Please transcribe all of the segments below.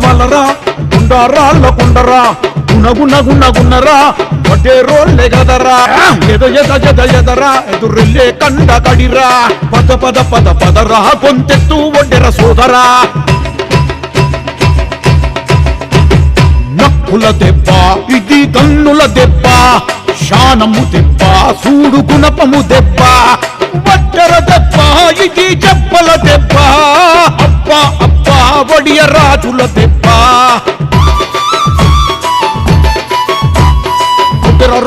వలరా గుండారాళ్ళ కొండరా గుణగుణగుణగుణరా వడ్డే రోళ్ళే గదరా ఎదరా ఎదురెళ్ళే కండ కడిరా పద పద పద పదరా కొంతెత్తు ఒడ్డెర సోదరా నక్కుల దెబ్బ ఇది కన్నుల దెబ్బ శానము దెబ్బ సూడు గుణపము దెబ్బ వడ్డెర దెబ్బ ఇది చెప్పల దెబ్బ అబ్బా అబ్బా వడియ రాజుల దెబ్బ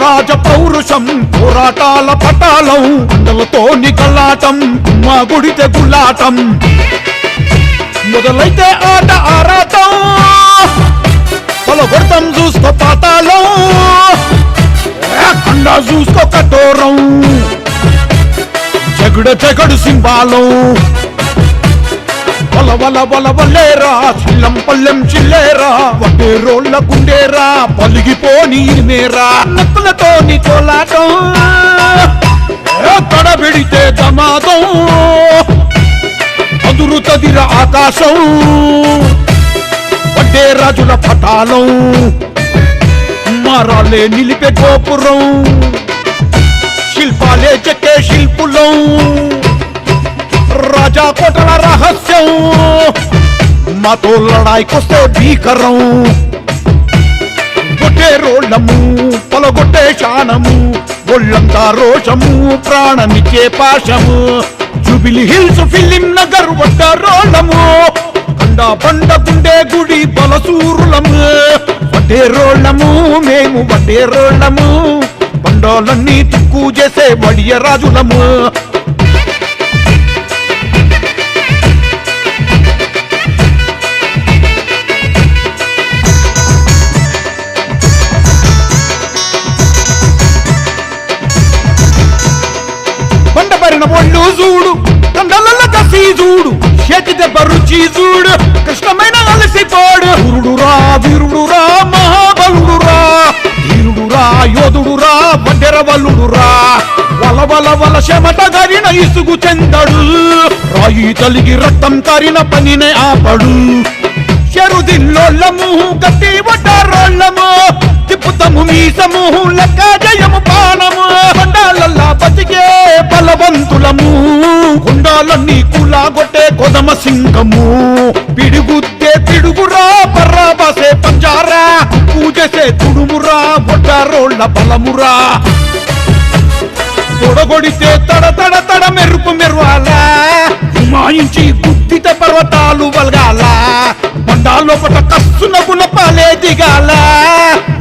రాజ పౌరుషం పోరాటాల పటాలం అందలతో నికలాటం మా గుడితే గులాటం మొదలైతే ఆట ఆరాటం పొలగొడతాం చూసుకో పాతాళం కండా చూసుకో కఠోరం జగడు సింబాలం వల వల వల వల్లేరా చిల్లం పల్లెం చిల్లేరా వడ్డే రోళ్ళ గుండేరా పలిగిపోని మేరా నక్కులతో నీ కోలాటం తడబెడితే దమాదం అదురుతదిర ఆకాశం వడ్డే రాజుల పటాలం మారాలే నిలిపే గోపురం శిల్పాలే చెక్కే శిల్పులం రాజా కోటల రహస్యం మాతో లడాయికొస్తే భీకరం గొట్టే రోళ్ళము పొలగొట్టే శానము ఒళ్ళంతా రోషము ప్రాణమిచ్చే పాశము జూబిలీ హిల్స్ ఫిలిం నగర్ వడ్డ రోళ్ళము కండా బండ గుండె గుడి బలసూరులము వడ్డే రోళ్ళము మేము వడ్డే రోళ్ళము బండాలన్నీ తుక్కు చేసే వడియ రాజులము ఒళ్ళు చూడు కండల కసి చూడు చేతి దెబ్బ రుచి చూడు కృష్ణమైన అలసిపోడు గురుడురా వీరుడురా మహాబలుడురా ధీరుడురా యోధుడురా వడ్డెర వల్లుడురా వల వల వల శమట గరిన ఇసుగు చెందడు రాయి తలిగి రక్తం కారిన పనినే ఆపడు చెరుదిల్లోళ్ళము గట్టి వడ్డారోళ్ళము తిప్పుతము మీసము లెక్క జయము పానము కొండాలల్లా బతికే బలవంతులము కొండాలన్నీ కులాగొట్టే కొదమ సింగము పిడుగుద్దే పిడుగురా పర్రాబాసే పంజారా పూజసే తుడుమురా వడ్డారోళ్ళ బలమురా తొడగొడితే తడ తడ తడ మెరుపు మెరువాలా మాయించి గుద్దితే పర్వతాలు వలగాల బండాలోపట కస్సున గుణపాలే దిగాల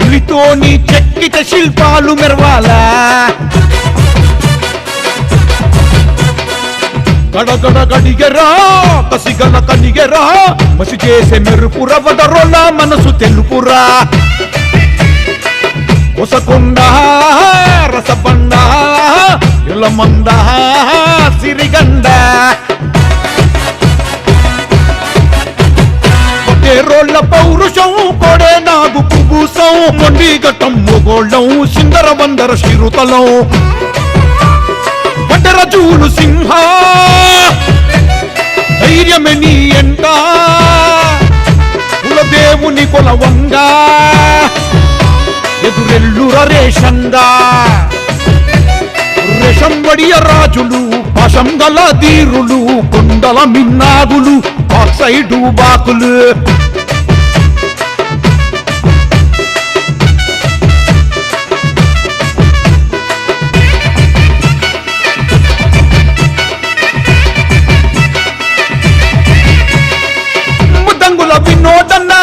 ఉలితోని చెక్కితే శిల్పాలు మెరవాలా గడగడ గడిగెరా కసిగల కనిగెరా మసి చేసే మెరుపుర వడరోళ్ళ మనసు తెలుపురా కొసకొండ రసబండ ఇలమంద సిరిగండ ఒకే రోళ్ళ పౌరుషం కొడే నాగు కుబూసం మొండి గట్టం మొగోళ్ళం సిందర వందర శిరుతలం వడ్డెర జూలు సింహ ధైర్యమే నీ ఎంట కులదేవుని కొలవంగా ఎదురెల్లుర రేషంగా రేషం వడియ రాజులు పాశం గల ధీరులు కొండల మిన్నాగులు బాక్సైడు బాకులు ముద్దంగుల వినోదన్న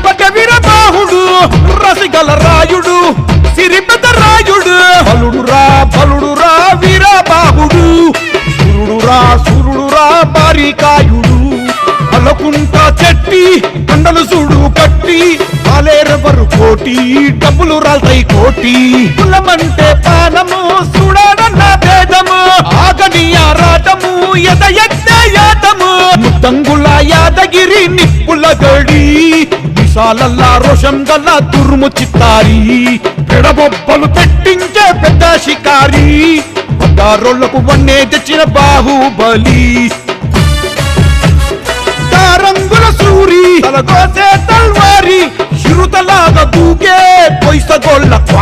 బకవీర బాహుడు రసిగల రాయుడు సిరిపెద్ద రాయుడు బలుడురా వీరబాహుడు సురుడురా బారికాయుడు అలకుంట చెట్టి కండలు చూడు కట్టి కాలేరెవరు కోటి డబ్బులు రాల్తాయి కోటి కులమంటే పానము చూడడన్న భేదము ఆగని ఆరాటము ఎదయజ్ఞయాతము ముద్దంగుల యాదగిరి నిప్పుల గడి విశాలల్లా రోషం గల తుర్ము చిత్తారి పెడబొబ్బలు పెట్టించే పెద్ద షికారి వడ్డారోళ్లకు వన్నే తెచ్చిన బాహుబలి రంగుల సూరి తలకోసే తల్ల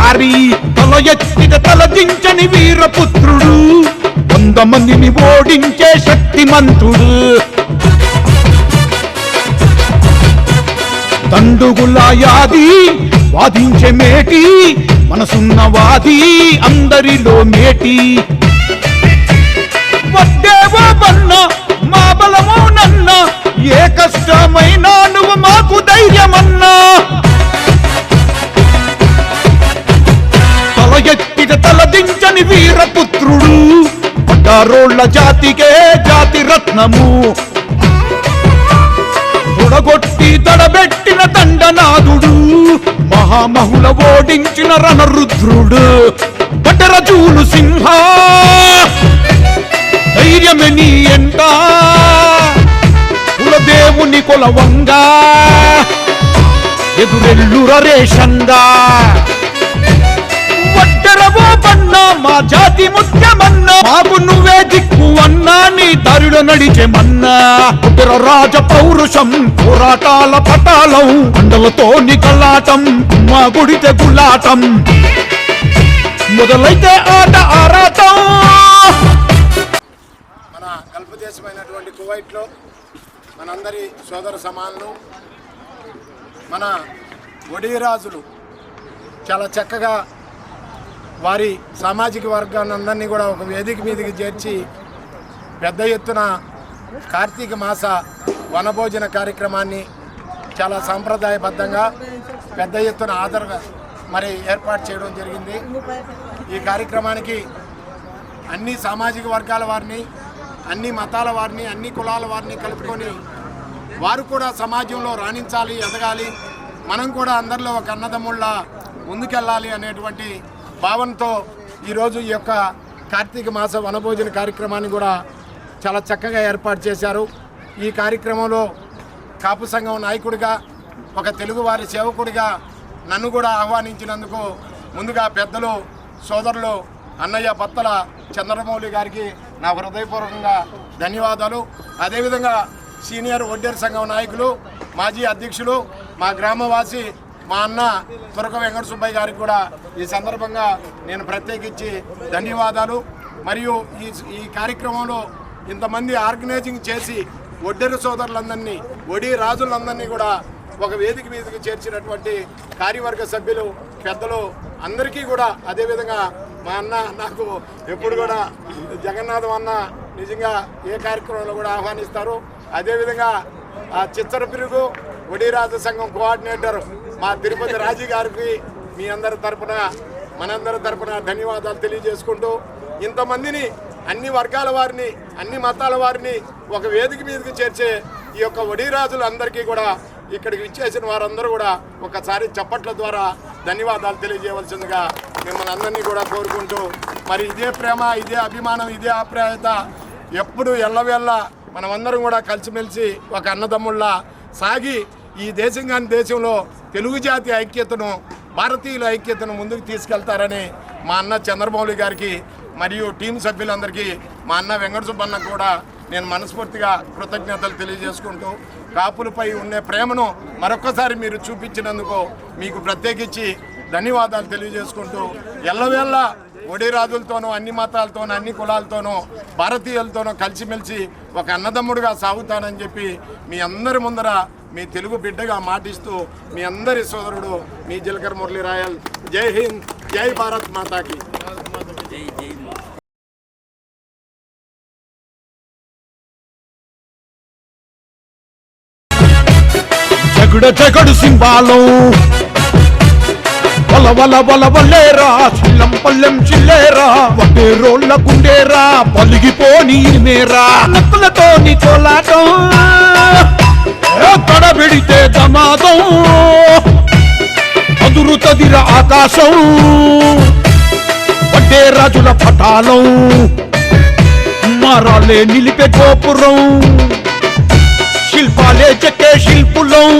అధికారి, తల ఎత్తిన తలదించని వీరపుత్రుడు, 100 మందిని ఓడించే శక్తిమంతుడు. దండుగుల యాది వాదించే మేటి, మనసున్న వాది అందరిలో మేటి. వడ్డేవో బన్న మా బలము నన్న, ఏ కష్టమైనా నువ్వు మాకు ధైర్యమన్నా. తల ఎత్తిన తలదించని వీరపుత్రుడు, పడ్డారోళ్ల జాతికే జాతి రత్నము. తొడగొట్టి తడబెట్టిన దండనాథుడు, మహామహుల ఓడించిన రణరుద్రుడు. బటరజూలు సింహ ధైర్యమే నీ ఎంట, కులదేవుని కొలవంగా ఎదురెల్లుర రేషంగా. వడ్డరవో బన్నా మా జాతి ముఖ్యమన్నా, మాకు నువ్వే దిక్కు అన్నా, నీ దారిలో నడిచేమన్నా. ఉత్తర రాజ పౌరుషం పోరాటాల పటాలం, అండలతో నికలాటం మా గుడితే గులాటం. మొదలైతే ఆట ఆరాటం. మన గల్ఫ్ దేశమైనటువంటి కువైట్లో మనందరి సోదర సమానులు, మన ఒడిరాజులు చాలా చక్కగా వారి సామాజిక వర్గాన్ని అందరినీ కూడా ఒక వేదిక మీదకి చేర్చి పెద్ద ఎత్తున కార్తీక మాస వనభోజన కార్యక్రమాన్ని చాలా సాంప్రదాయబద్ధంగా పెద్ద ఎత్తున మరి ఏర్పాటు చేయడం జరిగింది. ఈ కార్యక్రమానికి అన్ని సామాజిక వర్గాల వారిని, అన్ని మతాల వారిని, అన్ని కులాల వారిని కలుపుకొని వారు కూడా సమాజంలో రాణించాలి, ఎదగాలి, మనం కూడా అందరిలో ఒక అన్నదమ్ముళ్ళ ముందుకెళ్ళాలి అనేటువంటి భావనతో ఈరోజు ఈ యొక్క కార్తీక మాస వనభోజన కార్యక్రమాన్ని కూడా చాలా చక్కగా ఏర్పాటు చేశారు. ఈ కార్యక్రమంలో కాపు సంఘం నాయకుడిగా, ఒక తెలుగువారి సేవకుడిగా నన్ను కూడా ఆహ్వానించినందుకు ముందుగా పెద్దలు సోదరులు అన్నయ్య బత్తల చంద్రమౌళి గారికి నా హృదయపూర్వకంగా ధన్యవాదాలు. అదేవిధంగా సీనియర్ ఒడ్డేరు సంఘం నాయకులు, మాజీ అధ్యక్షులు, మా గ్రామవాసి మా అన్న తురక వెంకట సుబ్బయ్య గారికి కూడా ఈ సందర్భంగా నేను ప్రత్యేకించి ధన్యవాదాలు. మరియు ఈ కార్యక్రమంలో ఇంతమంది ఆర్గనైజింగ్ చేసి ఒడ్డెరు సోదరులందరినీ, ఒడి రాజులందరినీ కూడా ఒక వేదిక మీదకి చేర్చినటువంటి కార్యవర్గ సభ్యులు, పెద్దలు అందరికీ కూడా, అదేవిధంగా మా అన్న నాకు ఎప్పుడు కూడా జగన్నాథం అన్న నిజంగా ఏ కార్యక్రమంలో కూడా ఆహ్వానిస్తారు. అదేవిధంగా చిత్తర పిరుగు ఒడిరాజు సంఘం కోఆర్డినేటర్ మా తిరుపతి రాజీ గారికి మీ అందరి తరపున, మనందరి తరపున ధన్యవాదాలు తెలియజేసుకుంటూ, ఇంతమందిని అన్ని వర్గాల వారిని, అన్ని మతాల వారిని ఒక వేదిక మీదకి చేర్చే ఈ యొక్క ఒడిరాజులందరికీ కూడా, ఇక్కడికి విచ్చేసిన వారందరూ కూడా ఒకసారి చప్పట్ల ద్వారా ధన్యవాదాలు తెలియజేయవలసిందిగా మిమ్మల్ని అందరినీ కూడా కోరుకుంటూ, మరి ఇదే ప్రేమ, ఇదే అభిమానం, ఇదే ఆప్యాయత ఎప్పుడు ఎల్లవేళ్ళ మనమందరం కూడా కలిసిమెలిసి ఒక అన్నదమ్ముళ్ళ సాగి ఈ దేశం కాని దేశంలో తెలుగు జాతి ఐక్యతను, భారతీయుల ఐక్యతను ముందుకు తీసుకెళ్తారని మా అన్న చంద్రమౌళి గారికి మరియు టీం సభ్యులందరికీ, మా అన్న వెంకట సుబ్బన్న కూడా నేను మనస్ఫూర్తిగా కృతజ్ఞతలు తెలియజేసుకుంటూ, కాపులపై ఉండే ప్రేమను మరొక్కసారి మీరు చూపించినందుకు మీకు ప్రత్యేకించి ధన్యవాదాలు తెలియజేసుకుంటూ, ఎల్లవేళ్ళ ఒడిరాజులతోనూ, అన్ని మతాలతోనూ, అన్ని కులాలతోనూ, భారతీయులతోనూ కలిసిమెలిసి ఒక అన్నదమ్ముడుగా సాగుతానని చెప్పి మీ అందరి ముందర మీ తెలుగు బిడ్డగా మాటిస్తూ, మీ అందరి సోదరుడు మీ జిలకర మురళీ రాయల్. జై హింద్, జై భారత్ మాతాకి. జగడు సింబాలం వల వల వల వల్లేరా, చిల్లం పల్లెం చిల్లేరా, ఒకే రోళ్ళ గుండేరా, పలిగిపోని మేరా, నక్కులతోని కోలాటం, తడబెడితే దమాదం, అదురుతదిర ఆకాశం, వడ్డే రాజుల పటాలం, మారాలే నిలిపే గోపురం, శిల్పాలే చెక్కే శిల్పులం,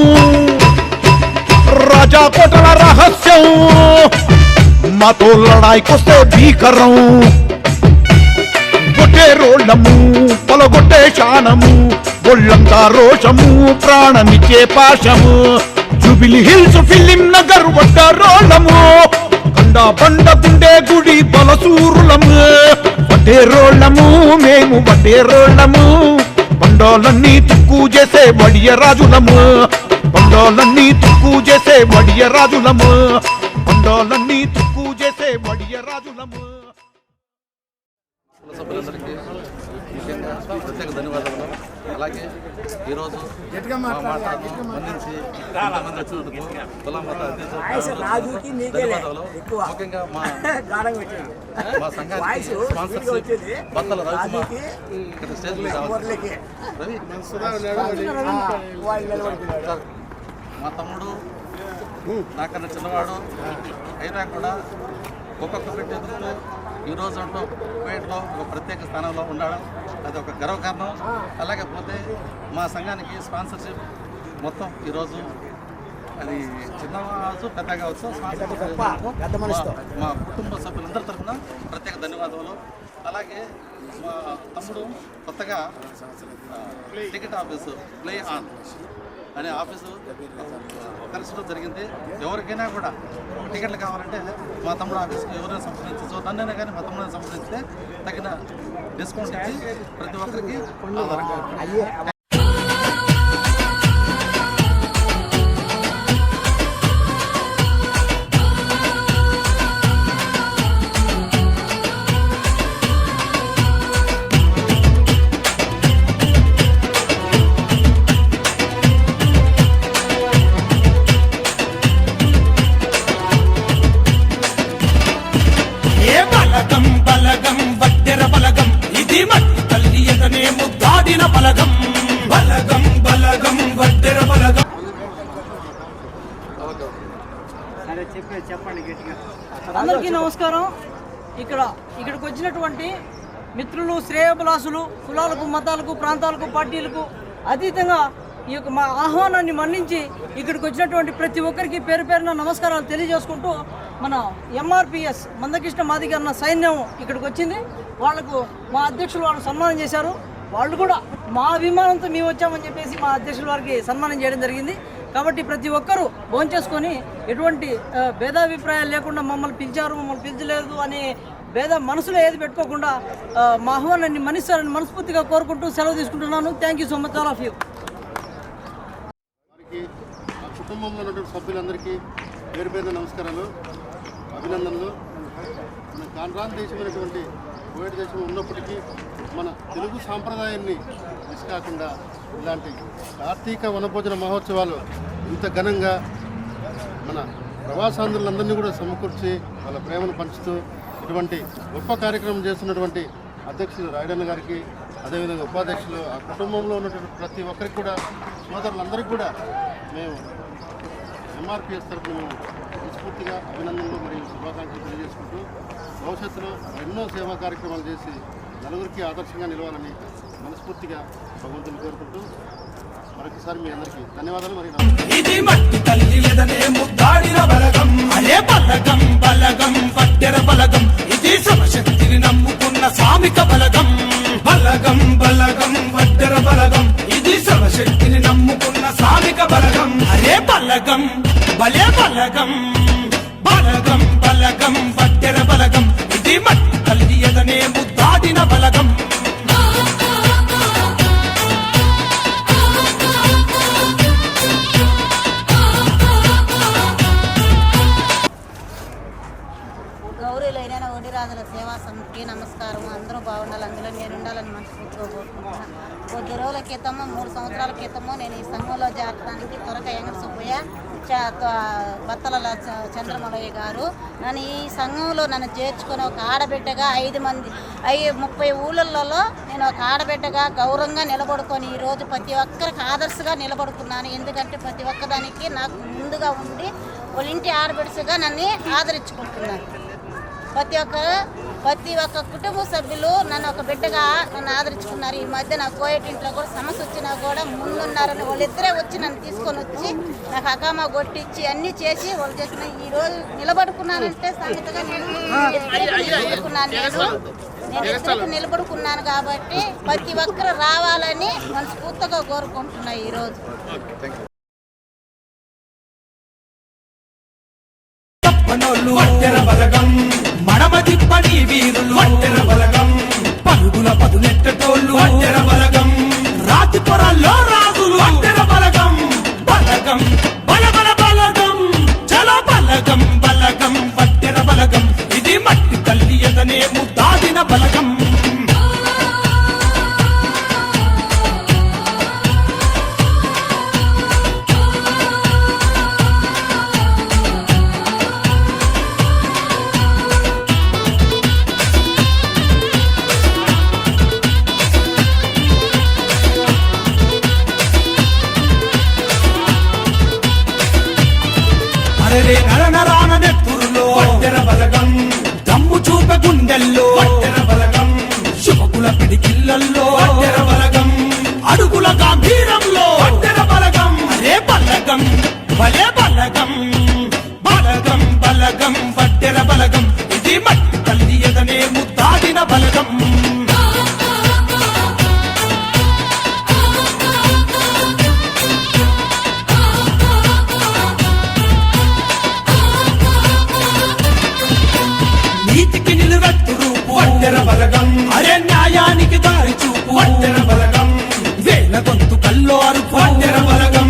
రాజా కోటల రహస్యం, మాతో లడాయికొస్తే భీకరం, కొట్టే రోళ్ళము, పొలగొట్టే శానము, ఒళ్ళంతా రోషము, ప్రాణమిచ్చే పాశము, జూబిలీ హిల్స్, ఫిలిం నగర్, వడ్డ రోళ్ళము, బండ గుండే గుడి బలసూరులము వడ్డేరోళ్ళము మేము వడ్డేరోళ్ళము బండోలన్నీ తుక్కు చేసే వడియ రాజులము బండోలన్నీ తుక్కు చేసే వడియ రాజులము బండోలన్నీ తుక్కు చేసే వడియ రాజులము. సభ్యులందరికీ ముఖ్యంగా ప్రత్యేక ధన్యవాదాలు. అలాగే ఈరోజు మా మాటను స్పందించి ఇంతమంది వచ్చినందుకు కులమత ధన్యవాదాలు. ముఖ్యంగా మా సంఘానికి స్పాన్సర్షిప్ బత్తల రవికుమార్ ఇక్కడ స్టేజ్ మీద రవి సార్, మా తమ్ముడు నాకన్నా చిన్నవాడు అయినా కూడా ఒక్కొక్క పెట్టేందుకు ఈరోజు అంటూ కువైట్లో ఒక ప్రత్యేక స్థానంలో ఉండడం అది ఒక గర్వకారణం. అలాగే పోతే మా సంఘానికి స్పాన్సర్షిప్ మొత్తం ఈరోజు అది చిన్న కావచ్చు పెద్ద కావచ్చు స్పాన్సర్షిప్ మా కుటుంబ సభ్యులందరి తరఫున ప్రత్యేక ధన్యవాదాలు. అలాగే మా తమ్ముడు కొత్తగా టికెట్ ఆఫీసు ప్లే ఆన్ అనే ఆఫీసు కలిసడం జరిగింది. ఎవరికైనా కూడా టికెట్లు కావాలంటే మా తమ్ముడు ఆఫీస్కి ఎవరైనా సంప్రదించవచ్చు. నన్నైనా కానీ మా తమ్ముడిని సంప్రదించితే తగిన డిస్కౌంట్ ఇచ్చి ప్రతి ఒక్కరికి ఆధారంగా అందరికీ నమస్కారం. ఇక్కడికి వచ్చినటువంటి మిత్రులు, శ్రేయోభిలాసులు, కులాలకు, మతాలకు, ప్రాంతాలకు, పార్టీలకు అతీతంగా ఈ యొక్క మా ఆహ్వానాన్ని మన్నించి ఇక్కడికి వచ్చినటువంటి ప్రతి ఒక్కరికి పేరు పేరున నమస్కారాలు తెలియజేసుకుంటూ మన ఎంఆర్పిఎస్ మందకృష్ణ మాదిగ అన్న సైన్యం ఇక్కడికి వచ్చింది. వాళ్లకు మా అధ్యక్షులు వాళ్ళు సన్మానం చేశారు. వాళ్ళు కూడా మా అభిమానంతో మేము వచ్చామని చెప్పేసి మా అధ్యక్షుల వారికి సన్మానం చేయడం జరిగింది. కాబట్టి ప్రతి ఒక్కరూ భోంచేసుకొని ఎటువంటి భేదాభిప్రాయాలు లేకుండా మమ్మల్ని పిలిచారు, మమ్మల్ని పిలిచలేదు అనే భేద మనసులో ఏది పెట్టుకోకుండా మా ఆహ్వానాన్ని మన్నిస్తారని మనస్ఫూర్తిగా కోరుకుంటూ సెలవు తీసుకుంటున్నాను. Thank you so much all of you. మా కుటుంబంలో ఉన్నటువంటి సభ్యులందరికీ పేరు పేరున నమస్కారాలు, అభినందనలు. మన కాన్రాన్ దేశమైనటువంటి కువైట్ దేశం ఉన్నప్పటికీ మన తెలుగు సాంప్రదాయాన్ని మిస్ కాకుండా ఇలాంటి కార్తీక వనభోజన మహోత్సవాలు ఇంత ఘనంగా మన ప్రవాసాంధ్రులందరినీ కూడా సమకూర్చి వాళ్ళ ప్రేమను పంచుతూ ఇటువంటి గొప్ప కార్యక్రమం చేస్తున్నటువంటి అధ్యక్షులు రాయడన్న గారికి, అదేవిధంగా ఉపాధ్యక్షులు, ఆ కుటుంబంలో ఉన్నటువంటి ప్రతి ఒక్కరికి కూడా, సోదరులందరికీ కూడా మేము ఎంఆర్పిఎస్ తరఫున మేము మనస్ఫూర్తిగా అభినందనలు మరియు శుభాకాంక్షలు తెలియజేసుకుంటూ భవిష్యత్తులో ఎన్నో సేవా కార్యక్రమాలు చేసి నలుగురికి ఆదర్శంగా నిలవాలని మనస్ఫూర్తిగా భగవంతుని కోరుకుంటూ మరొకసారి మీ అందరికీ ధన్యవాదాలు. మరి ఇది మట్టి తల్లి లేదనే ముద్దాడిన బలగం, అదే బలగం బలగం వడ్డెర బలగం, ఇది శివశక్తిని నమ్ముకున్న సామిక బలగం. బలగం బలగం వడ్డెర బలగం, ఇది శివశక్తిని నమ్ముకున్న సామిక బలగం. అదే బలగం భలే బలగం, బలగం బలగం వడ్డెర బలగం, ఇది మట్టి తల్లి ఎదనే ముద్దాడిన బలగం. గౌరీలైన ఒడిరాజుల సేవా సమితికి నమస్కారం. అందరూ బాగుండాలి, అందులో నేను ఉండాలని మనస్ఫూర్తిగా కోరుకుంటున్నాను. కొద్ది రోజుల క్రితము 3 సంవత్సరాల క్రితము నేను ఈ సంఘంలో చేరడానికి త్వరక ఎంగడ సుబ్బయ్య, బత్తల చంద్రమలయ్య గారు నన్ను ఈ సంఘంలో చేర్చుకొని ఒక ఆడబిడ్డగా 30 ఊళ్ళల్లో నేను ఒక ఆడబిడ్డగా గౌరవంగా నిలబడుకొని ఈరోజు ప్రతి ఒక్కరికి ఆదర్శగా నిలబడుకున్నాను. ఎందుకంటే ప్రతి ఒక్కదానికి నాకు ముందుగా ఉండి వాళ్ళ ఇంటి ఆడబిడ్డగా నన్ను ఆదరించుకుంటున్నాను. ప్రతి ఒక్క కుటుంబ సభ్యులు నన్ను ఒక బిడ్డగా నన్ను ఆదరించుకున్నారు. ఈ మధ్య నా కోయట్ ఇంట్లో కూడా సమస్య వచ్చినా కూడా ముందున్నారని వాళ్ళిద్దరే వచ్చి నన్ను తీసుకొని వచ్చి నాకు అకామా కొట్టించి అన్నీ చేసి వాళ్ళు చేసిన ఈరోజు నిలబడుకున్నానంటే సంగతిగా నేను నిలబడుకున్నాను. కాబట్టి ప్రతి ఒక్కరు రావాలని మనస్ఫూర్తిగా కోరుకుంటున్నా ఈరోజు. తిప్పనోళ్ళు వట్టెర బలగం మడమ తిప్పని వీరులు వట్టెర బలగం పరుగుల పదునెట్టటోళ్ళు వట్టెర బలగం రాతి పొరల్లో రాజులు వట్టెర బలగం బలగం బల బల బలగం చలో బలగం బలగం వట్టెర బలగం ఇది మట్టి తల్లి ఎదనే ముద్దాడిన బలగం అరే నరనరాన నెత్తురులో వట్టెర బలగం దమ్ము చూప గుండెల్లో వట్టెర బలగం శుభకుల పిడికిళ్ళల్లో వట్టెర బలగం అడుగుల గాంభీరంలో వట్టెర బలగం అరే బలగం భలే బలగం బలగం బలగం వట్టెర బలగం ఇది మట్టి తల్లి ఎదనే ముద్దాడిన బలగం నీతికి నిలువెత్తు రూపు వట్టెర బలగం అరే న్యాయానికి దారి చూపు వట్టెర బలగం వేల గొంతు కల్లో అరుపు వట్టెర బలగం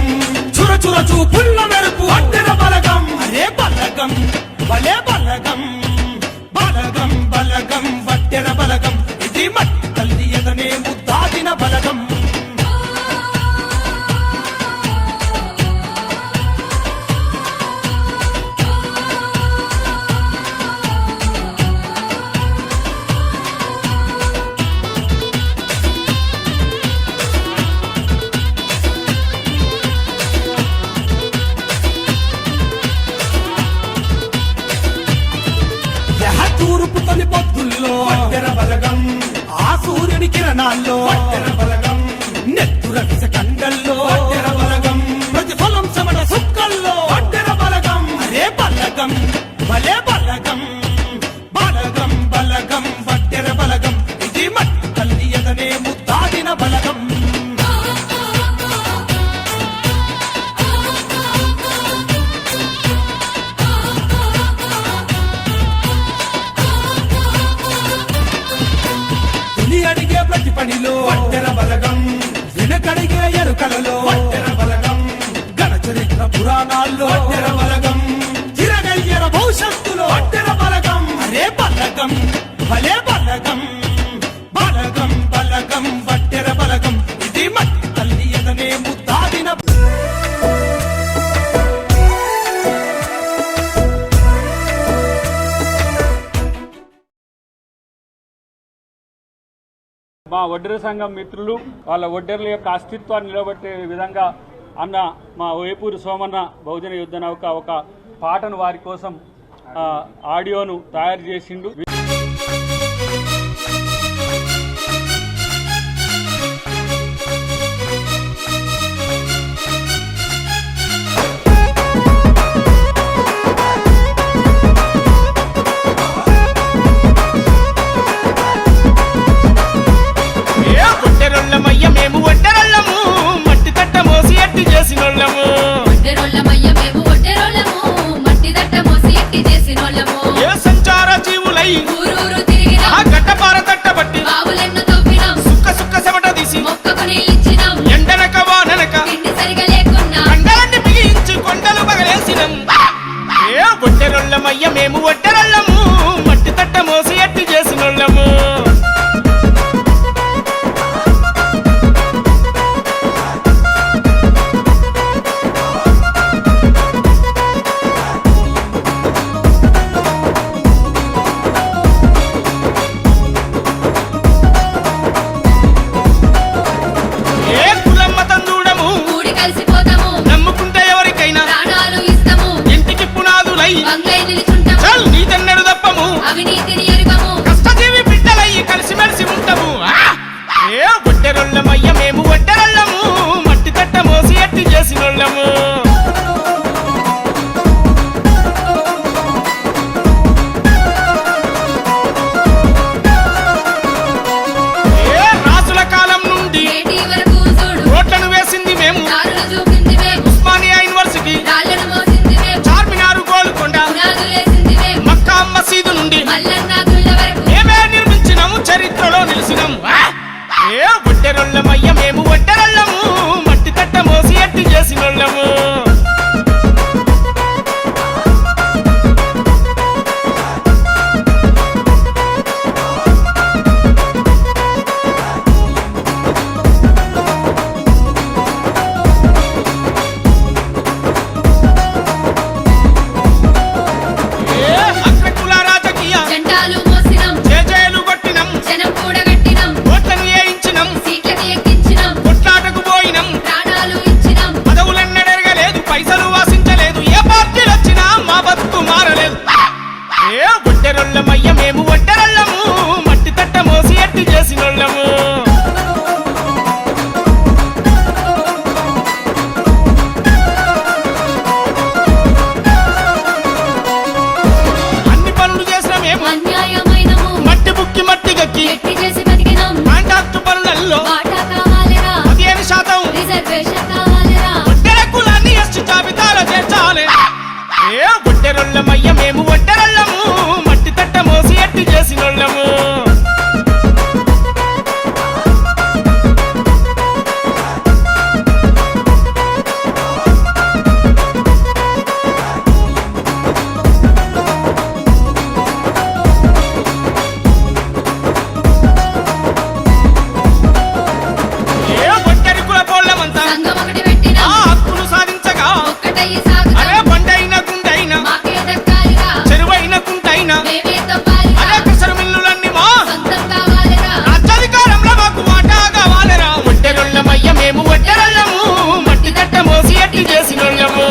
చుర చుర చూపుల్ల మెరుపు వట్టెర బలగం అరే బలగం భలే బలగం బలగం బలగం వట్టెర బలగం ఇది మట్టి తల్లి ఎదనే ముద్దాడిన బలగం తూర్పు తొలి పొద్దుల్లో వట్టెర బలగం ఆ సూర్యుని కిరణాల్లో వట్టెర బలగం నెత్తుర విస కండల్లో వట్టెర బలగం ప్రతిఫలం సమడ సుక్కల్లో వట్టెర బలగం అరే బలగం భలే బలగం బలగం బలగం వట్టెర బలగం ఇది మట్టి తల్లి ఎదనే ముద్దాడిన బలగం అడిగే ప్రతి పనిలో వట్టెర బలగం వెనకడిగే ఎరుకలలో వట్టెర బలగం గణ చరిత్ర పురాణాల్లో వట్టెర బలగం తిరగయ్యర భవిష్యత్తులో వట్టెర బలగం అరే బలగం భలే బలగం బలగం బలగం వట్టెర బలగం ఇది మట్టి తల్లి ఎదనే ముద్దాడిన మా ఒడ్డెర సంఘం మిత్రులు వాళ్ళ ఒడ్డెర్ల యొక్క అస్తిత్వాన్ని నిలబెట్టే విధంగా అన్న మా వేపూరి సోమన్న బహుజన యుద్ధ నౌక ఒక పాటను వారి కోసం ఆడియోను తయారు చేసిండు. మేము ఒడ్డెరొల్లము మట్టి తట్ట మోసి ఎట్టి చేసినోళ్ళము ఏ సంచార జీవులై ఊరూరు తిరిగిన గట్టపార తట్టబట్టి బావులెన్ను తవ్వినాం సుక్క సుక్క సెమట తీసి మొక్కకు నీళ్ళిచ్చినాం ఎండనక వాననక తిండి సరిగా లేకున్నా కండలన్నీ బిగించి కొండలు పగలేసినాం ఏ ఒడ్డెరొల్లమయ్య మేము ఒడ్డెరొల్లము మట్టి తట్ట మోసి ఎట్టి చేసినోళ్ళము నీతెన్నడు తప్పము అవినీతిని ఎరుగము కష్టజీవి బిడ్డలయ్యి కలిసిమెలిసి ఉంటాము. ఏ ఒడ్డెరొల్లమయ్య మేము ఒడ్డెరొల్లము మట్టి తట్ట మోసి ఎట్టి చేసినోళ్ళము. ఏ రాసుల కాలం నుండి రోడ్లను వేసింది మేము ఉస్మానియా యూనివర్సిటీ చార్మినారు గోల్కొండ చేసినోళ్ళము అగ్రకుల రాజకీయ జెండాలు మోసినం జేజేలు కొట్టినం జనం కూడగట్టినం ఓట్లను వేయించినం సీట్లకి ఎక్కించినం కొట్లాటకు పోయినం ప్రాణాలు ఇచ్చినం పదవులెన్నడెరగలేదు పైసలు వాసించలేదు ఏ పార్టీలు వచ్చినా మా బతుకు మారలేదు ఏ ఒడ్డెరొళ్ళమయ్య మేము ఒడ్డెరొళ్ళము మట్టి తట్ట మోసి ఎట్టి చేసినోళ్ళము అన్ని పనులు చేసిన మేము అన్యాయమైనము మట్టి బుక్కి మట్టి గక్కి ఎట్టి చేసి బతికినం కాంట్రాక్టు పనులలో వాటా కావాలిరా 15% రిజర్వేషన్ కావాలిరా ఒడ్డెర కులాన్ని ఎస్టీ జాబితాలో చేర్చాలి ఏ ఒడ్డెరొళ్ళమయ్య మేము ఒడ్డెరొళ్ళము మట్టి తట్ట మోసి ఎట్టి చేసినోళ్ళము ఏ ఒడ్డెరి కుల పోళ్ళమంతా సంఘం ఒకటి పెట్టినం ఆ హక్కులు సాధించగా ఒక్కటయ్యి సాగుతాం అరే బండైన గుండైన మాకే దక్కాలిరా చెరువైన కుంటైన మేమే తప్పాలిరా అరే కసరు మిల్లులన్నీ మా సొంతం కావాలిరా రాజ్యాధికారంలో మాకు వాటా కావాలరా ఒడ్డెరొళ్ళమయ్య మేము ఒడ్డెరొళ్ళము మట్టి తట్ట మోసి ఎట్టి చేసినోళ్ళము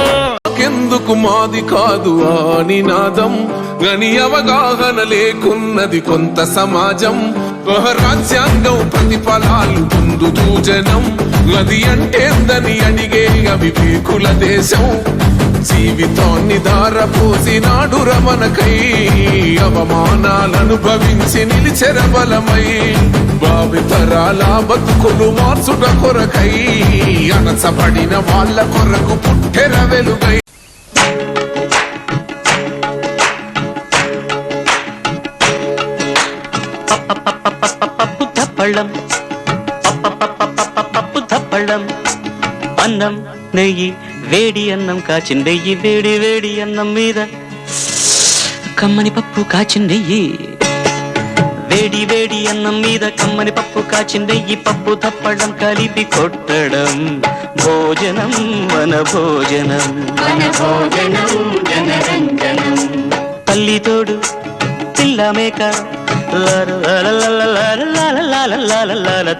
ఎందుకు మాది కాదు ఆ నినాదం గని అవగాహన లేకున్నది కొంత సమాజం రాజ్యాంగం ప్రతిఫలాలు పొందుతూ జనం గది అంటేందని అడిగే అవివేకుల దేశం జీవితాన్ని ధారపోసినాడు రమణకై అవమానాలనుభవించి నిలిచెరబలమై భావితరాల బతుకులు మార్చుట కొరకై అణచబడిన వాళ్ళ కొరకు పుట్టెర వెలుగై పప్పు తప్పళ్ళం పప్పు తప్పళ్ళం అన్నం నెయ్యి వేడి అన్నం కాచిన నెయ్యి వేడి వేడి అన్నం మీద కమ్మని పప్పు కాచిన నెయ్యి వేడి వేడి అన్నం మీద కమ్మని పప్పు కాచిన నెయ్యి పప్పు తప్పడం కలిపి కొట్టడం భోజనం మన భోజనం మన భోజనం జనరంజనం తల్లి తోడు పిల్ల మేక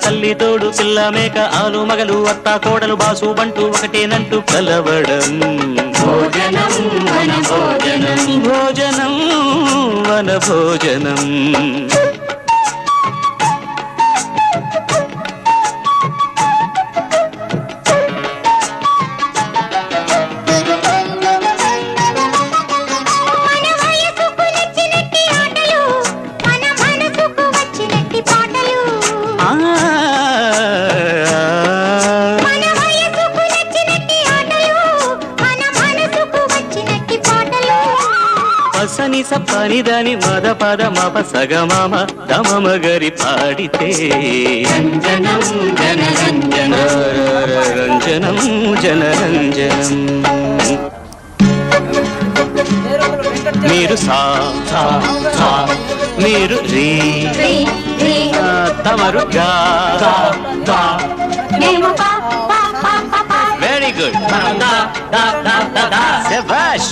తల్లి తోడు పిల్ల మేక ఆలు మగలు అత్త కోడలు బాసు బంటూ ఒకటేనంటూ కలవడం భోజనం మన భోజనం భోజనం మన భోజనం పసని సప్పని దాని మద పద మప సగమామ దమమ గరి పాడితే రంజనం జనరంజన రంజనం జనరంజనం మీరు సా సా సా మీరు రీ తమరు గా గా వెరీ గుడ్ శభాష్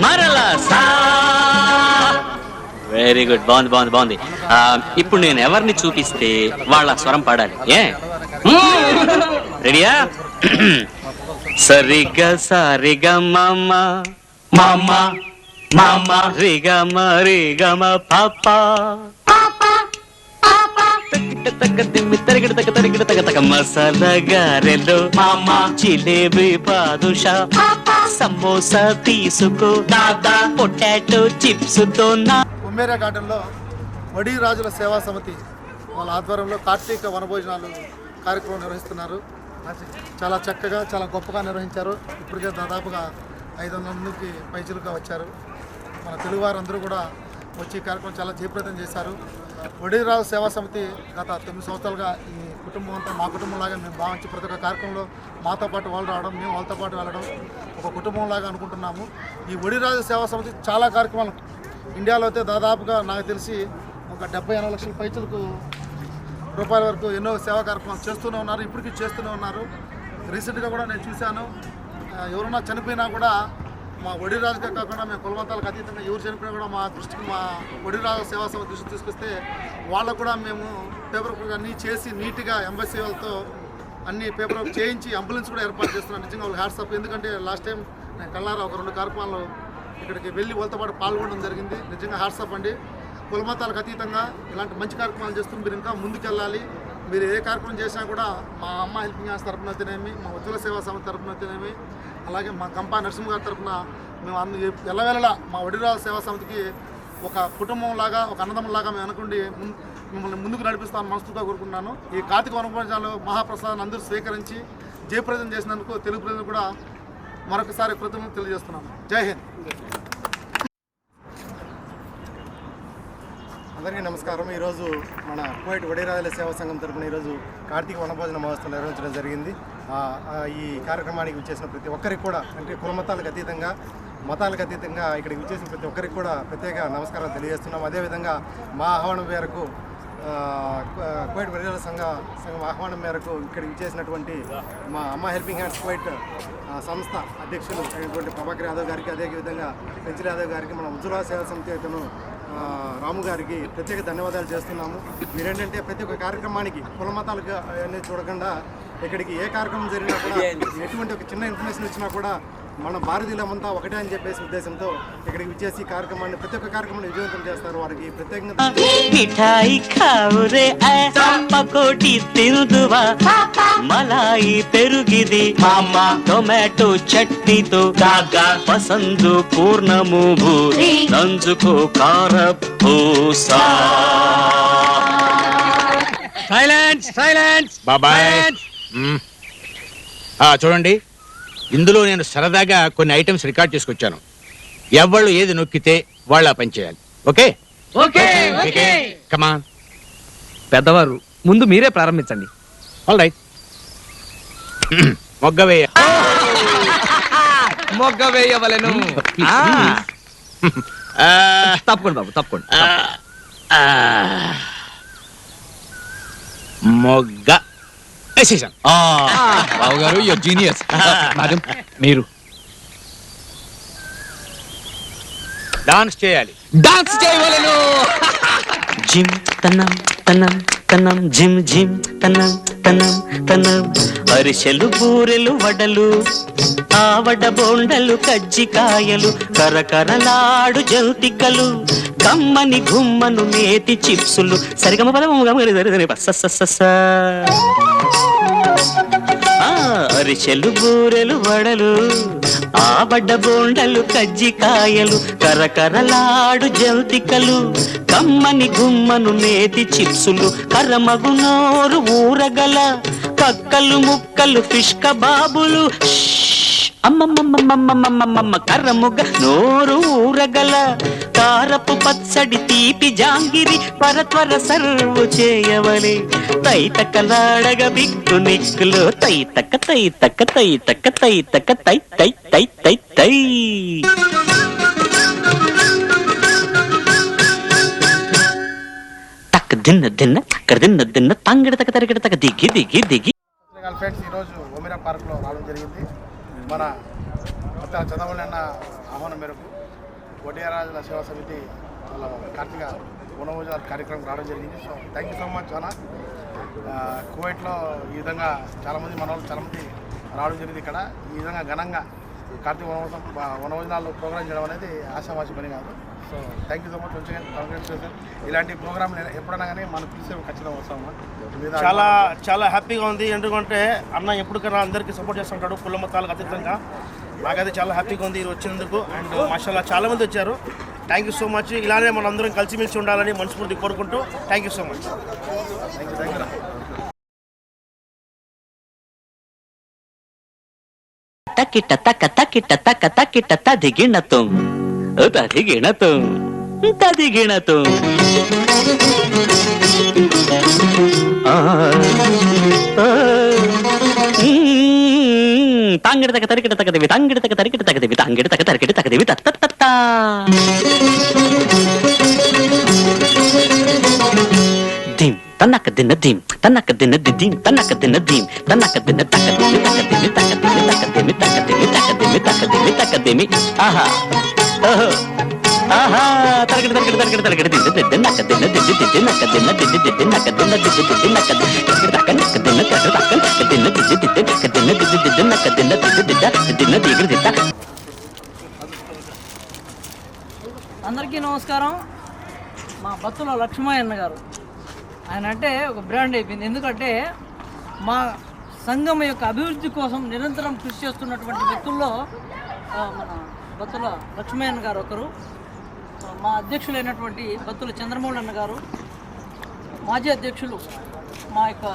మరలా సా వెరీ గుడ్ బాగుంది బాగుంది బాగుంది ఇప్పుడు నేను ఎవరిని చూపిస్తే వాళ్ళ స్వరం పాడాలి ఏ రెడీయా సరిగా సారిగా మామ మామ మామ రిగమ రిగమ పాప మసాలా గారెలు మామ జిలేబీ బాదుషా సమోసా తీసుకో దాదా పొటాటో చిప్స్ తో ఉమ్మేరా గార్డెన్లో వడి రాజుల సేవా సమితి వాళ్ళ ఆధ్వర్యంలో కార్తీక వనభోజనాలు కార్యక్రమం నిర్వహిస్తున్నారు. చాలా చక్కగా చాలా గొప్పగా నిర్వహించారు. ఇప్పటికే దాదాపుగా 500 మందికి పైచులుగా వచ్చారు. మన తెలుగువారందరూ కూడా వచ్చి కార్యక్రమం చాలా జయప్రదం చేశారు. వడిరాజు సేవా సమితి గత 9 సంవత్సరాలుగా ఈ కుటుంబం అంతా మా కుటుంబంలాగా మేము భావించి ప్రతి ఒక్క కార్యక్రమంలో మాతో పాటు వాళ్ళు రావడం, మేము వాళ్ళతో పాటు వెళ్ళడం ఒక కుటుంబంలాగా అనుకుంటున్నాము. ఈ ఒడిరాజు సేవా సమితి చాలా కార్యక్రమాలు ఇండియాలో అయితే దాదాపుగా నాకు తెలిసి ఒక 70-80 లక్షల పైచలకు రూపాయల వరకు ఎన్నో సేవా కార్యక్రమాలు చేస్తూనే ఉన్నారు, ఇప్పటికీ చేస్తూనే ఉన్నారు. రీసెంట్గా కూడా నేను చూశాను, ఎవరైనా చనిపోయినా కూడా మా ఒడిరాజుగా కాకుండా మేము కులమతాలకు అతీతంగా ఎవరు చనిపోయినా కూడా మా దృష్టికి మా ఒడిరాజు సేవా సమితి దృష్టికి తీసుకొస్తే వాళ్ళకు కూడా మేము పేపర్ అన్నీ చేసి నీట్గా ఎంబసీ వాళ్ళతో అన్ని పేపర్ చేయించి అంబులెన్స్ కూడా ఏర్పాటు చేస్తున్నాను. నిజంగా వాళ్ళకి హ్యాట్స్. ఎందుకంటే లాస్ట్ టైం నేను కళ్ళారా ఒక 2 కార్యక్రమాలు ఇక్కడికి వెళ్ళి వాళ్ళతో పాటు పాల్గొనడం జరిగింది. నిజంగా హ్యాట్స్ అండి. కులమతాలకు అతీతంగా ఇలాంటి మంచి కార్యక్రమాలు చేస్తూ మీరు ఇంకా ముందుకెళ్ళాలి. మీరు ఏ కార్యక్రమం చేసినా కూడా మా అమ్మ హెల్పింగ్ హ్యాండ్స్ తరఫున అయితేనేమి, మా ఉజ్వల సేవా సమితి తరఫున అయితేనేమి, అలాగే మా కంపా నరసింహ గారి తరఫున మేము ఎల్లవేళలా మా ఒడిరాజు సేవా సమితికి ఒక కుటుంబంలాగా, ఒక అన్నదమ్ములాగా మేము అనుకుండి మిమ్మల్ని ముందుకు నడిపిస్తామని మనస్ఫూర్తిగా కోరుకుంటున్నాను. ఈ కార్తీక వనభోజనాలు మహాప్రసాదాన్ని అందరూ స్వీకరించి జయప్రదం చేసినందుకు తెలుగు ప్రజలు కూడా మరొకసారి కృతజ్ఞతలు తెలియజేస్తున్నాను. జై హింద్. అందరికీ నమస్కారం. ఈరోజు మన కువైట్ ఒడిరాజుల సేవా సంఘం తరఫున ఈరోజు కార్తీక వనభోజన మహోత్సవం నిర్వహించడం జరిగింది. ఈ కార్యక్రమానికి విచ్చేసిన ప్రతి ఒక్కరికి కూడా, అంటే కులమతాలకు అతీతంగా, మతాలకు అతీతంగా ఇక్కడికి విచ్చేసిన ప్రతి ఒక్కరికి కూడా ప్రత్యేక నమస్కారాలు తెలియజేస్తున్నాం. అదేవిధంగా మా ఆహ్వానం మేరకు కువైట్ ఒడిరాజుల సంఘం ఆహ్వానం మేరకు ఇక్కడికి విచ్చేసినటువంటి మా అమ్మ హెల్పింగ్ హ్యాండ్స్ కువైట్ సంస్థ అధ్యక్షులు అయినటువంటి ప్రభాకర్ యాదవ్ గారికి, అదేవిధంగా పెంచిల్ యాదవ్ గారికి, మన ఉజ్వల సేవా సమితి అతను రాము గారికి ప్రత్యేక ధన్యవాదాలు చేస్తున్నాము. మీరేంటంటే ప్రతి ఒక్క కార్యక్రమానికి కులమతాలకు అనేది చూడకుండా ఇక్కడికి ఏ కార్యక్రమం జరిగినా కూడా ఎటువంటి ఒక చిన్న ఇన్ఫర్మేషన్ ఇచ్చినా కూడా మన భారతీయులమంతా ఒకటే అని చెప్పేసి ఉద్దేశంతో ఇక్కడికి విచ్చేసి కార్యక్రమాన్ని ప్రతి ఒక్క కార్యక్రమాన్ని విజయవంతం చేస్తారు. వారికి ప్రత్యేకంగా మిఠాయి ఖావురే పకోటి తిందువా, మలాయి పెరుగిది మామ, టొమాటో చట్నీతో కాగా పసందు పూర్ణము భూరి, నంజుకో కారపూసా. సైలెన్స్ బాబాయ్. చూడండి, ఇందులో నేను సరదాగా కొన్ని ఐటమ్స్ రికార్డ్ చేసుకొచ్చాను. ఎవళ్ళు ఏది నొక్కితే వాళ్ళు ఆ పని చేయాలి. Okay okay come on. పెద్దవారు ముందు మీరే ప్రారంభించండి. All right. మొగ్గవేయ. మొగ్గ వేయవలెను. తప్పకుండా బాబు, తప్పకుండా. మొగ్గ బాబు గారు, యువర్ జీనియస్. మేడం మీరు డాన్స్ చేయాలి. డాన్స్ చేయవలెను. జిమ్ తనం తనం తనం, జిమ్ జిమ్ తనం తనం తనం. అరిసెలు, బూరెలు, వడలు, ఆవడ బోండలు, కజ్జికాయలు, కరకరలాడు జంతికలు, కమ్మని గుమ్మను నేతి చిప్సులు, సరిగమ పదము అరిసెలు, బూరెలు, వడలు, ఆవడ బోండలు, కజ్జికాయలు, కరకరలాడు జంతికలు, కమ్మని గుమ్మను నేతి చిప్సులు, కరమగు నోరు ఊరగల కక్కలు, ముక్కలు, ఫిష్ కబాబులు, అమ్మమ్మమ్మమ్మమ్మమ్మమ్మ కర్రముగ నోరు ఊరగల కారపు పచ్చడి, తీపి జాంగిరి, పరత్వర సర్వు చేయవలే. తైతకలాడగ బిక్కు నిక్కులో తైతక తైతక తైతక తైతక తై తై తై తై తై. తక్క దిన్న దిన్న తక్క దిన్న దిన్న తంగిడ తక తరిగిడ తక దిగి దిగి దిగి. ఫ్రెండ్స్, ఈరోజు ఒమిరా పార్క్లో రావడం జరిగింది. మన చంద్రబాబు అన్న ఆహ్వానం మేరకు ఒడిరాజుల సేవా సమితి వాళ్ళ కార్తీక వనభోజనాల కార్యక్రమం రావడం జరిగింది. So thank you so much. చాలా కువైట్లో ఈ విధంగా చాలామంది మన వాళ్ళు చాలామంది రావడం జరిగింది. ఇక్కడ ఈ విధంగా ఘనంగా కార్తీక వనభోజనాలు ప్రోగ్రాం చేయడం అనేది ఆశావాసి పని కాదు. So thank you so much. మంచిగా కంగ్రాచులేషన్. ఇలాంటి ప్రోగ్రామ్ ఎప్పుడైనా కానీ మనం పిలిచే ఖచ్చితంగా వస్తాము. చాలా చాలా హ్యాపీగా ఉంది. ఎందుకంటే అన్న ఎప్పటికైనా అందరికీ సపోర్ట్ చేస్తుంటాడు, కుల మతాలకు అతీతంగా. నాకైతే చాలా హ్యాపీగా ఉంది ఇది వచ్చినందుకు. అండ్ మాషాల్లా చాలామంది వచ్చారు. Thank you so much. ఇలానే మనందరం కలిసిమెలిసి ఉండాలని మనస్ఫూర్తి కోరుకుంటూ థ్యాంక్ యూ సో మచ్. తకిట తక తకిట తక తకిట తదిగిణతం తదిగిణతం తదిగిణతం. తాంగిడి తగ్గ తరికిట తగ్గదేవి తాంగిడి తగ్గ తరికిట తగ్గదేవి తాంగిడి తగ్గ తరికిట తగ్గదేవి తత్త దిం తన్నక దిన్న దిం తన్నక దిన్న దిం తన్నక దిన్న దిం తన్నక దిన్న తక్కదేమి తక్కదేమి తక్కదేమి తక్కదేమి తక్కదేమి తక్కదేమి తక్కదేమి తక్కదేమి ఆహా ఓహో ఆహా తరగడి తరగడి తరగడి తరగడి దిద్దు దిద్దు నక్క దిన్న దిద్దు దిద్దు నక్క దిన్న దిద్దు దిద్దు నక్క దిన్న దిద్దు దిద్దు నక్క దిద్దు దక్క నక్క దిన్న దక్క దక్క నక్క దిన్న దిద్దు దిద్దు నక్క దిన్న దిద్దు దిద్దు నక్క దిన్న దిద్దు దిద్ద దిన్న దిగడు దిద్ద. అందరికీ నమస్కారం. మా బత్తుల లక్ష్మయ్యన్న గారు ఆయన అంటే ఒక బ్రాండ్ అయిపోయింది. ఎందుకంటే మా సంఘం యొక్క అభివృద్ధి కోసం నిరంతరం కృషి చేస్తున్నటువంటి వ్యక్తుల్లో మన బత్తుల లక్ష్మయ్యన్న గారు ఒకరు. మా అధ్యక్షులైనటువంటి బత్తుల చంద్రమౌళి అన్న గారు, మాజీ అధ్యక్షులు మా యొక్క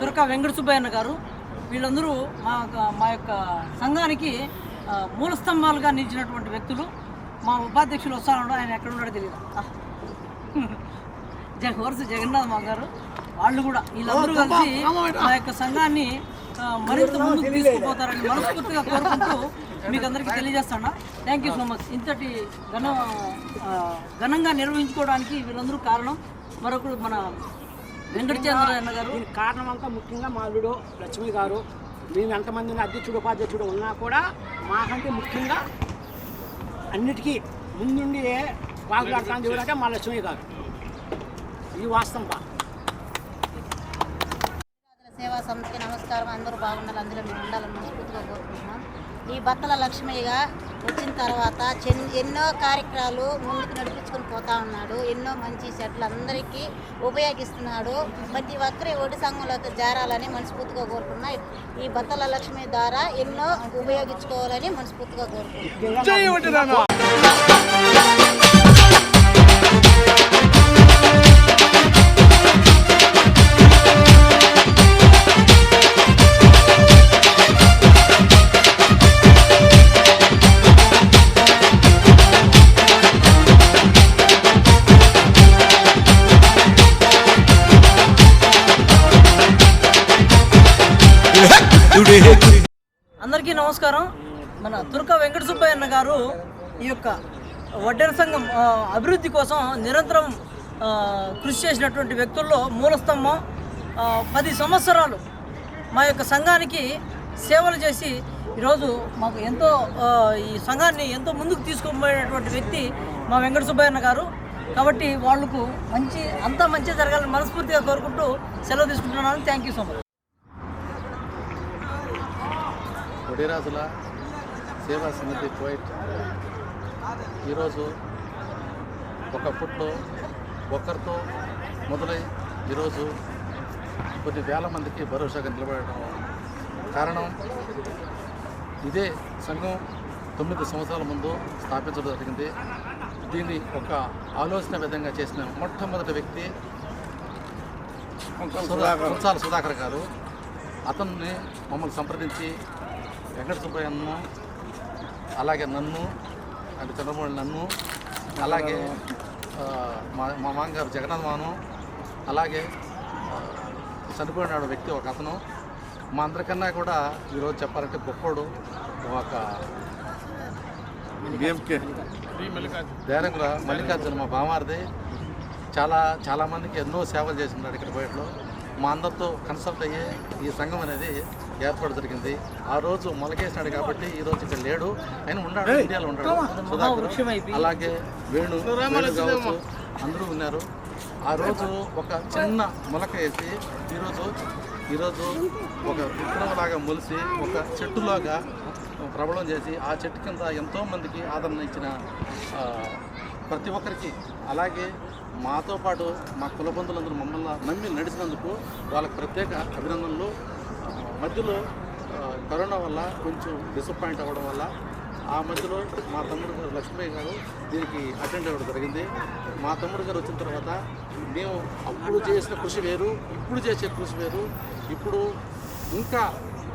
తురక వెంకట సుబ్బయ్య అన్న గారు, వీళ్ళందరూ మా యొక్క సంఘానికి మూల స్తంభాలుగా నిలిచినటువంటి వ్యక్తులు. మా ఉపాధ్యక్షులు వస్తాను, ఆయన ఎక్కడ ఉన్నాడో తెలియదు, వరుస జగన్నాథ్ మా గారు. వాళ్ళు కూడా వీళ్ళందరూ కలిసి మా యొక్క సంఘాన్ని మరింత ముందుకు తీసుకుపోతారని మనస్ఫూర్తిగా కోరుకుంటూ మీకు అందరికీ తెలియజేస్తాను. Thank you so much. ఇంతటి ఘనంగా నిర్వహించుకోవడానికి వీళ్ళందరూ కారణం. మరొకరు మన వెంకటచంద్ర అన్న గారు. కారణం అంతా ముఖ్యంగా మా అల్లుడు లక్ష్మి గారు. మేము ఎంతమంది అధ్యక్షుడు ఉపాధ్యక్షుడు ఉన్నా కూడా మాకంటే ముఖ్యంగా అన్నిటికీ ముందుండి పాల్గొడతాను ఎవరంటే మా లక్ష్మి గారు. ఈ వాస్తవం. సేవా సమితికి నమస్కారం. అందరూ బాగుండాలి, అందులో మేము ఉండాలని మనస్ఫూర్తిగా కోరుకుంటున్నాం. ఈ బత్తల లక్ష్మయ్యగా వచ్చిన తర్వాత ఎన్నో కార్యక్రమాలు ముందుకు నడిపించుకొని పోతా ఉన్నాడు. ఎన్నో మంచి చెట్లు అందరికీ ఉపయోగిస్తున్నాడు. ప్రతి ఒక్కరి ఒడి సంఘంలోకి చేరాలని మనస్ఫూర్తిగా కోరుకున్నా. ఈ బత్తల లక్ష్మి ద్వారా ఎన్నో ఉపయోగించుకోవాలని మనస్ఫూర్తిగా కోరుకుంటున్నాం. అందరికీ నమస్కారం. మన తురక వెంకట సుబ్బయ్య అన్న గారు ఈ యొక్క వడ్డెర సంఘం అభివృద్ధి కోసం నిరంతరం కృషి చేసినటువంటి వ్యక్తుల్లో మూలస్తంభం. 10 సంవత్సరాలు మా యొక్క సంఘానికి సేవలు చేసి ఈరోజు మాకు ఎంతో ఈ సంఘాన్ని ఎంతో ముందుకు తీసుకుపోయేటువంటి వ్యక్తి మా వెంకట సుబ్బయ్య అన్న గారు. కాబట్టి వాళ్ళకు అంతా మంచి జరగాలని మనస్ఫూర్తిగా కోరుకుంటూ సెలవు తీసుకుంటున్నాను. Thank you so much. వడిరాజుల సేవా సమితి కువైట్ ఈరోజు ఒకప్పట్లో ఒకరితో మొదలై ఈరోజు కొన్ని వేల మందికి భరోసాగా నిలబడటం కారణం. ఇదే సంఘం 9 సంవత్సరాల ముందు స్థాపించడం జరిగింది. దీన్ని ఒక ఆలోచన విధంగా చేసిన మొట్టమొదటి వ్యక్తి కుంచాల సుధాకర్ గారు. అతన్ని మమ్మల్ని సంప్రదించి వెంకట సుబ్బయ్యను, అలాగే నన్ను అంటే చంద్రమౌళి నన్ను, అలాగే మా మామగారు జగన్నాథ్ మాను, అలాగే చనిపోయినాడు వ్యక్తి ఒక అతను. మా అందరికన్నా కూడా ఈరోజు చెప్పాలంటే గొప్పోడు ఒక డైరెక్టర్ మల్లికార్జున మా బామారిది. చాలామందికి ఎన్నో సేవలు చేస్తున్నాడు ఇక్కడ బయటలో. మా అందరితో కన్సల్ట్ అయ్యి ఈ సంఘం అనేది ఏర్పాటు జరిగింది. ఆ రోజు మొలకేసినాడు కాబట్టి ఈ రోజు ఇక్కడ లేడు, ఆయన ఉన్నాడు, ఇండియాలో ఉన్నాడు సుధాకర్, అలాగే వేణు కావచ్చు, అందరూ ఉన్నారు. ఆ రోజు ఒక చిన్న మొలక వేసి ఈరోజు ఒక విత్తనంలాగా మొలిసి ఒక చెట్టులాగా ప్రబలం చేసి ఆ చెట్టు కింద ఎంతోమందికి ఆదరణ ఇచ్చిన ప్రతి ఒక్కరికి, అలాగే మాతో పాటు మా కులబంధులందరూ మమ్మల్ని నమ్మి నడిచినందుకు వాళ్ళకి ప్రత్యేక అభినందనలు. మధ్యలో కరోనా వల్ల కొంచెం డిసప్పాయింట్ అవ్వడం వల్ల ఆ మధ్యలో మా తమ్ముడు గారు లక్ష్మయ్య గారు దీనికి అటెండ్ అవ్వడం జరిగింది. మా తమ్ముడు గారు వచ్చిన తర్వాత మేము అప్పుడు చేసిన కృషి వేరు, ఇప్పుడు చేసే కృషి వేరు. ఇప్పుడు ఇంకా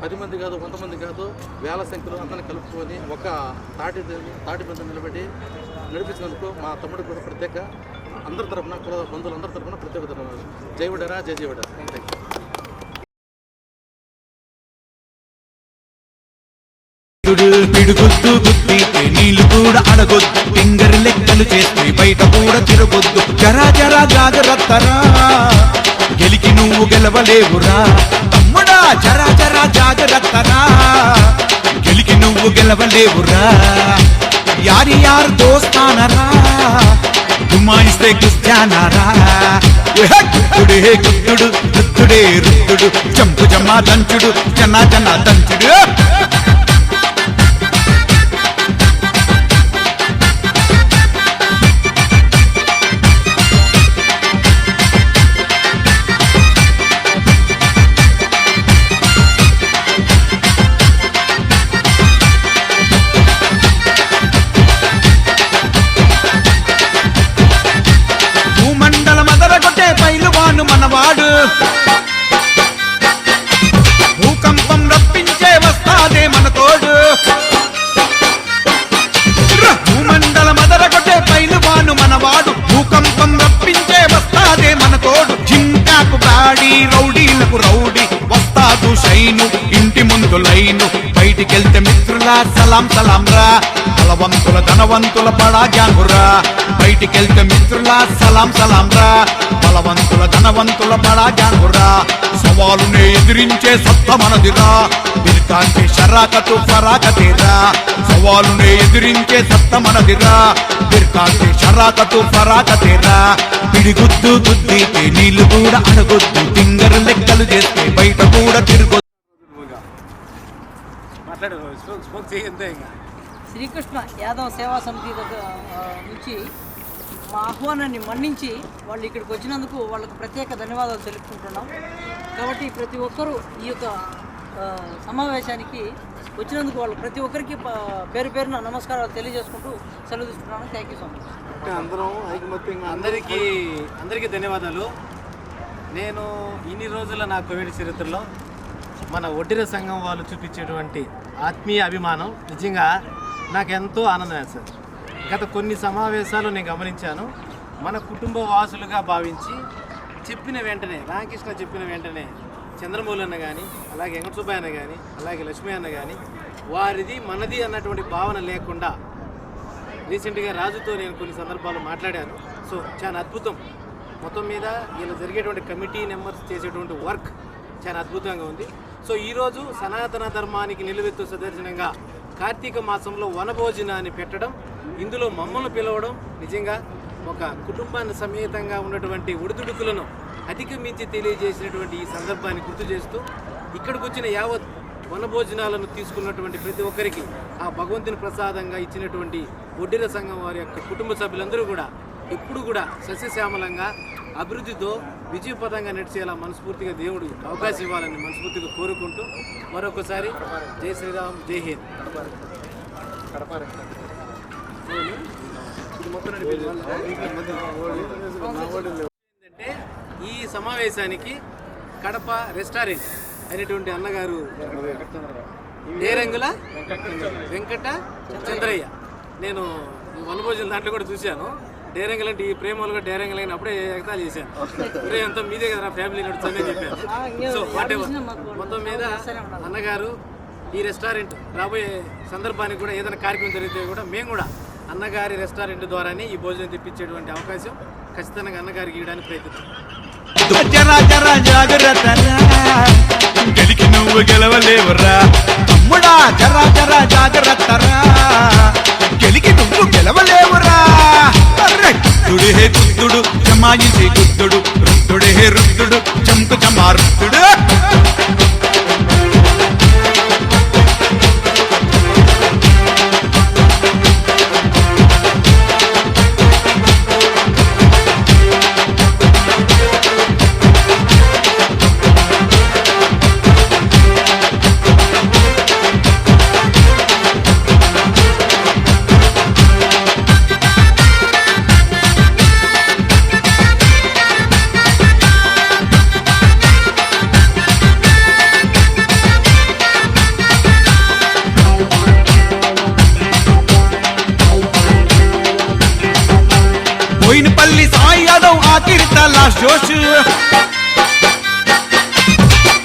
10 మంది కాదు, 100 మంది కాదు, వేల సంఖ్యలో అందరిని కలుపుకొని ఒక తాటి మీద నిలబెట్టి నడిపించినందుకు మా తమ్ముడికి కూడా ప్రత్యేక అందరి తరఫున కుల బంధువులందరి తరఫున ప్రత్యేక ధన్యవాదాలు. జై వడేరా, జై జై వడేరా. Thank you. పిడుగుద్దు గుద్ది నీళ్లు కూడా అడగొద్దు, ఫింగర్ లెక్కలు చేస్తే బయట కూడా తిరగొద్దు. జరా జరా జాగ్రత్తరా, గెలికి నువ్వు గెలవలేవురా తమ్ముడా. జరా జరా జాగ్రత్తరా, గెలికి నువ్వు గెలవలేవురా. యారి యార్ దోస్తానరా, గుమాయిస్తే గుస్తానరా. గుద్దుడే గుద్దుడు, రుద్దుడే రుద్దుడు, చంపు జమా దంచుడు, జనా జనా దంచుడు. మనవాడు భూకంపం రప్పించే వస్తాదే మన తోడు. భూమండల మదరగొట్టే పైలువాను మనవాడు, భూకంపం రప్పించే వస్తాదే మన తోడు. జింకాకు బాడి, రౌడీలకు రౌడీ, వస్తాదు షైను, ఇంటి ముందు లైను. బయటికెళ్తే మిత్రులా సలాం సలాం రా, బలవంతుల ధనవంతుల బడా గ్యాంగురా. బయటికెళ్తే మిత్రులా సలాం సలాం రా, బలవంతుల ధనవంతుల బడా గ్యాంగురా. సవాలునే ఎదిరించే సత్త మనదిరా, బిర్కాంచే షరాకతు ఫరాకతేరా. సవాలునే ఎదిరించే సత్త మనదిరా, బిర్కాంచే షరాకతు ఫరాకతేరా. పిడిగుద్దు గుద్దితే నీళ్లు కూడా అడగొద్దు, ఫింగర్ లెక్కలు చేస్తే బయట కూడా తిరగొద్దు. శ్రీకృష్ణ యాదవ్ సేవా సమితి దగ్గర నుంచి మా ఆహ్వానాన్ని మన్నించి వాళ్ళు ఇక్కడికి వచ్చినందుకు వాళ్ళకు ప్రత్యేక ధన్యవాదాలు తెలుపుకుంటున్నాం. కాబట్టి ప్రతి ఒక్కరూ ఈ యొక్క సమావేశానికి వచ్చినందుకు వాళ్ళు ప్రతి ఒక్కరికి పేరు పేరున నమస్కారాలు తెలియజేసుకుంటూ సెలవు తీసుకుంటున్నాను. Thank you so much. అందరికీ ధన్యవాదాలు. నేను ఇన్ని రోజుల నా కోవిడ్ చరిత్రలో మన ఒడ్డిర సంఘం వాళ్ళు చూపించేటువంటి ఆత్మీయ అభిమానం నిజంగా నాకు ఎంతో ఆనందం వేస్తుంది. గత కొన్ని సమావేశాలు నేను గమనించాను. మన కుటుంబ వాసులుగా భావించి చెప్పిన వెంటనే, రామకృష్ణ చెప్పిన వెంటనే చంద్రమౌళి అన్న కానీ, అలాగే వెంకటసుబ్బయ్య అన్న కానీ, అలాగే లక్ష్మీ అన్న కానీ, వారిది మనది అన్నటువంటి భావన లేకుండా రీసెంట్గా రాజుతో నేను కొన్ని సందర్భాలు మాట్లాడాను. సో చాలా అద్భుతం. మొత్తం మీద ఇలా జరిగేటువంటి కమిటీ మెంబర్స్ చేసేటువంటి వర్క్ చాలా అద్భుతంగా ఉంది. సో ఈరోజు సనాతన ధర్మానికి నిలువెత్తు సదర్శనంగా కార్తీక మాసంలో వనభోజనాన్ని పెట్టడం, ఇందులో మమ్మల్ని పిలవడం నిజంగా ఒక కుటుంబాన్ని సమేతంగా ఉన్నటువంటి ఒడిదుడుకులను అధిగమించి తెలియజేసినటువంటి ఈ సందర్భాన్ని గుర్తు చేస్తూ ఇక్కడికి వచ్చిన యావత్ వనభోజనాలను తీసుకున్నటువంటి ప్రతి ఒక్కరికి ఆ భగవంతుని ప్రసాదంగా ఇచ్చినటువంటి ఒడ్డిర సంఘం వారి యొక్క కుటుంబ సభ్యులందరూ కూడా ఎప్పుడు కూడా సస్యశ్యామలంగా అభివృద్ధితో విజయపదంగా నడిచేలా మనస్ఫూర్తిగా దేవుడు అవకాశం ఇవ్వాలని మనస్ఫూర్తిగా కోరుకుంటూ మరొకసారి జై శ్రీరామ్, జై హింద్. ఏంటంటే ఈ సమావేశానికి కడప రెస్టారెంట్ అయినటువంటి అన్నగారు డేరంగుల వెంకట చంద్రయ్య, నేను వనభోజనం దాంట్లో కూడా చూశాను. డేరంగులు అంటే ఈ ప్రేమలుగా డేరంగులు అయిన అప్పుడే ఎగతాలు చేశాను. ఒరే అంతా మీదే కదా ఫ్యామిలీ నడుస్తుందని చెప్పాను. సో వాటెవర్ మొత్తం మీద అన్నగారు ఈ రెస్టారెంట్ రాబోయే సందర్భానికి కూడా ఏదైనా కార్యక్రమం జరిగితే కూడా మేము కూడా అన్నగారి రెస్టారెంట్ ద్వారానే ఈ భోజనం తెప్పించేటువంటి అవకాశం ఖచ్చితంగా అన్నగారికి ఇవ్వడానికి ప్రయత్నిస్తాం. జరా జరా జాగ్రత్తరా, గెలికి నువ్వు గెలవలేవురా తమ్ముడా. జరా జరా జాగ్రత్తరా, గెలికి నువ్వు గెలవలేవురా. గుద్దుడే గుద్దుడు, జమాయించి గుద్దుడు, రుద్దుడే రుద్దుడు, చంకు చమా రుద్దుడు. యాదవ్ ఆఖిరిత లాస్ట్ జోష్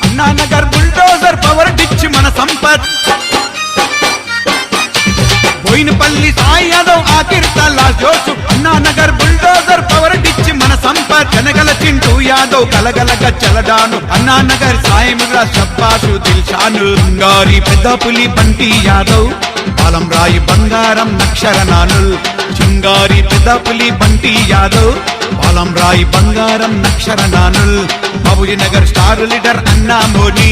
అన్నానగర్ బుల్డోజర్ పవర్ డిచ్ మన సంపత్ బోయినపల్లి సాయి యాదవ్ ఆఖిరిత లాస్ట్ జోష్ అన్నానగర్ బుల్డోజర్ పవర్ డిచ్ మన సంపత్ జనగల చింటూ యాదవ్ కలగలగ చలడాను అన్నానగర్ సాయి మిగ్రా షబ్బాషు దిల్షాను సింగారి పెద్దపులి బంటి యాదవ్ పాలం రాయి బంగారం నక్షరనానుల్ చింగారి పెద్దపులి బంటి యాదవ్ పాలం రాయి బంగారం నక్షరనానుల్ బాబుజీ నగర్ స్టార్ లీడర్ అన్నా మోనీ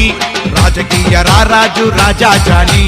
రాజకీయ రారాజు రాజా జానీ